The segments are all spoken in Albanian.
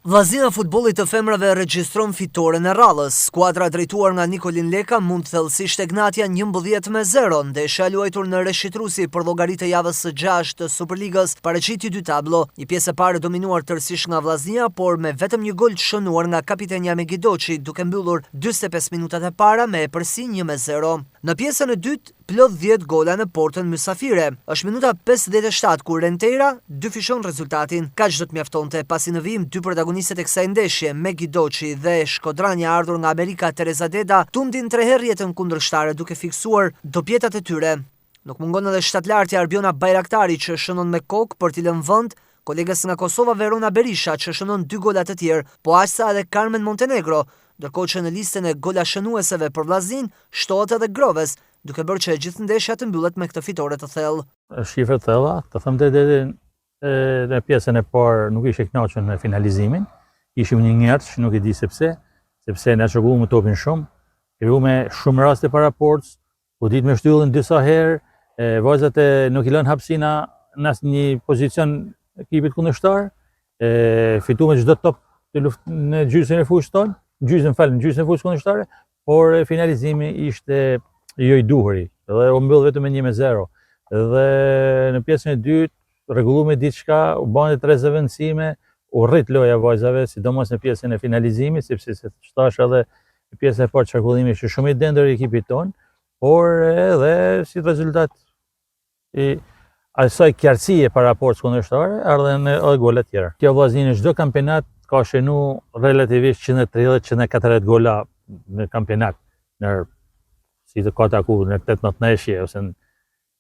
Vllaznia e futbollit të femrave regjistron fitoren e radhës. Skuadra drejtuar nga Nikolin Leka mund thellësisht Egnatia 11-0. Ndeshja luajtur në Reshitrusi për llogaritë e javës së 6 të Superligës paraqiti dy tablo. Një pjesë e parë dominuar tërësisht nga Vllaznia, por me vetëm një gol të shënuar nga kapitenja Megidoçi, duke mbyllur 45 minutat e para me epërsi 1-0. Në pjesën e dytë, plot 10 gola në portën mysafire. Është minuta 57 kur Renteira dyfishon rezultatin. Kaq do të mjaftonte pasi në vijim dy protagonistët e kësaj ndeshje, Megidoçi dhe shkodrania ardhur nga Amerika Teresa Deda, tundin 3 herë jetën kundërshtare duke fiksuar dopjetat e tyre. Nuk mungon edhe shtatlartja Arbiona Bajraktari që shënon me kokë për t'i lënë vend kolegës nga Kosova Verona Berisha që shënon 2 gola të tjerë, po aq sa edhe Carmen Montenegro, ndërkohë që në listën e gola shënueseve për Vllaznin shtohet edhe Groves, duke bërë që gjithë ndeshja të mbyllet me këtë fitore të thellë. Shifre të thella, të them drejtën, në pjesën e parë nuk ishte kënaqur me finalizimin. Ishim një njerëz, nuk e di sepse na çoguam topin shumë, krijuam shumë raste para portës, u ditë me shtyllën disa herë, vajzat nuk i lënë hapësina në asnjë pozicion ekipit kundërshtar, fituam çdo top në gjysmën e fushës tonë, në gjysmën e fushës kundërshtare, por finalizimi ishte jo i duhuri, dhe u mbyll vetëm me 1-0. Dhe në pjesën e dytë rregulluam diçka, u bën 3 zëvendësime, u rrit loja vajzave, sidomos në pjesën e finalizimit, sepse se thash edhe në pjesën e parë çarkullimi ishte shumë i dendër i ekipit ton, por edhe si rezultat i asaj qartësie para portës kundërshtare, ardhen edhe gola të tjera. Kjo Vllaznia në çdo kampionat ka shënu relativisht 130-140 gola në kampionat, si të ka taku në 18 ndeshje ose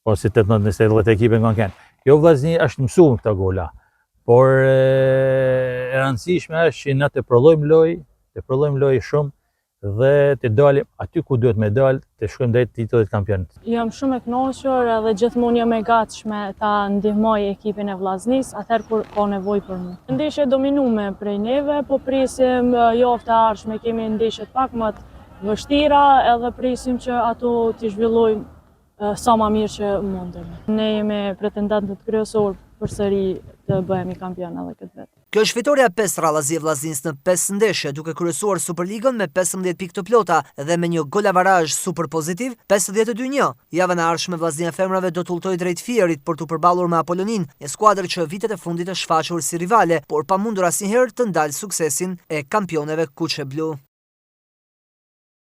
18-20 ekipe nga kanë. Kjo Vllaznia është mësuar këta gola, por e rëndësishme është që na të prodhojmë lojë shumë dhe të dalim aty ku duhet me dalë, të shkojmë drejt titullit kampionit. Jam shumë e kënaqur edhe gjithmonë jam e gatshme ta ndihmoj ekipin e Vllaznisë atëherë kur ka nevojë për mua. Ndeshje dominume prej neve, po presim javën e ardhshme kemi ndeshje pak më të vështira edhe presim që ato t'i zhvillojmë sa më mirë që mundemi. Ne jemi pretendantët kryesor përsëri të bëhemi kampion edhe këtë vit. Kjo është fitoria 5 radhazi e Vllaznisë në 5 ndeshje, duke kryesuar Superligën me 15 pikë të plota dhe me një gol avarazh super pozitiv, 52-1. Javën e ardhshme Vllaznia e femrave do të udhtojë drejt Fierit për t'u përballur me Apolonin, një skuadër që vitet e fundit është shfaqur si rivale, por pa mundur asnjëherë të ndalë suksesin e kampioneve kuqe blu.